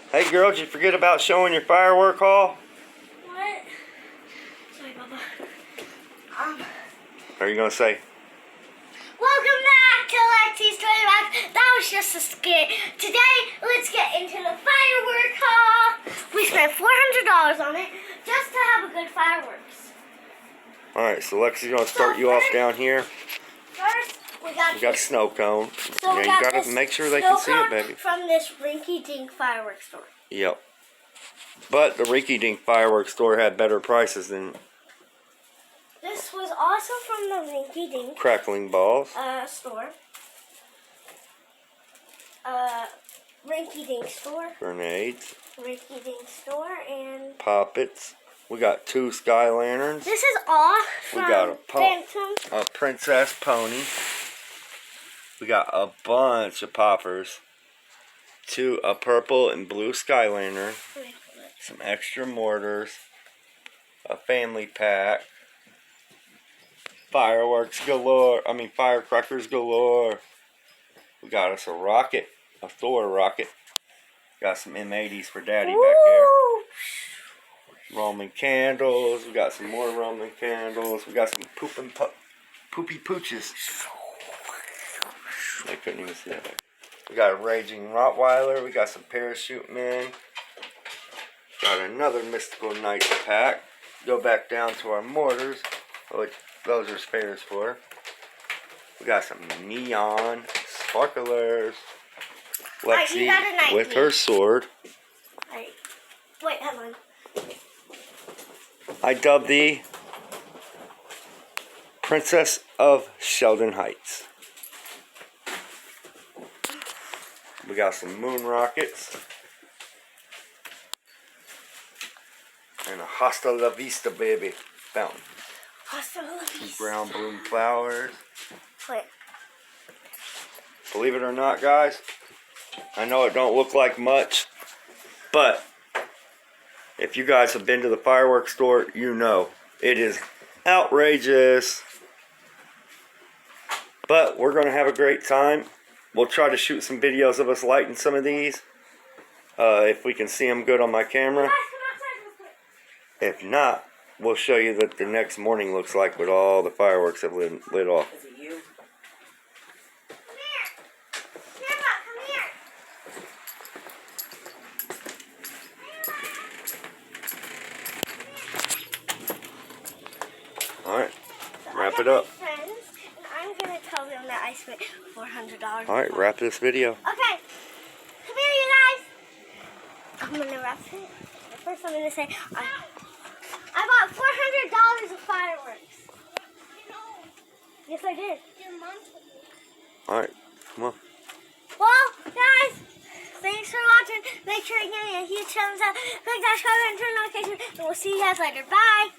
Hey girl, did you forget about showing your firework haul? What? Sorry, Bubba. Are you gonna say? Welcome back to Lexi's Toy Box. That was just a skit. Today, let's get into the firework haul. We spent $400 on it just to have a good fireworks. Alright, so Lexi's gonna start you off down here. First, we got a snow cone. So yeah, we you got gotta make sure they can see it, baby. From this rinky-dink fireworks store. Yep. But the rinky-dink fireworks store had better prices than This was also from the rinky-dink crackling balls. Store. Rinky-dink store. Grenades. Rinky-dink store and Poppets. We got 2 sky lanterns. this is all from We got Phantom. a princess pony. We got a bunch of poppers. A purple and blue sky lantern. Some extra mortars. A family pack. Fireworks galore. Firecrackers galore. We got us a rocket. A Thor rocket. Got some M80s for Daddy back there. Roman candles. We got some more Roman candles. We got some poopy pooches. I couldn't even see that. We got a raging Rottweiler. We got some parachute men. Got another Mystical Knights pack. Go back down to our mortars, which those are spares for. We got some neon sparklers. Lexi with her sword. Right. Wait, hold on. I dubbed the Princess of Sheldon Heights. We got some moon rockets. And a Hasta La Vista baby fountain. Hasta La Vista. Some brown bloom flowers. Wait. Believe it or not, guys, I know it don't look like much, but if you guys have been to the fireworks store, you know it is outrageous. But we're going to have a great time. We'll try to shoot some videos of us lighting some of these. If we can see them good on my camera. If not, we'll show you what the next morning looks like with all the fireworks have lit off. Is it you? Come here. Come here. Alright, wrap it up. Friends, and I'm going to tell them that I spent $400. Alright, wrap this video. Okay. Come here, you guys. I'm going to wrap it. First, I'm going to say, I bought $400 of fireworks. Yes, I did. Alright, come on. Well, guys, thanks for watching. Make sure you give me a huge thumbs up, click that subscribe and turn notifications, and we'll see you guys later. Bye.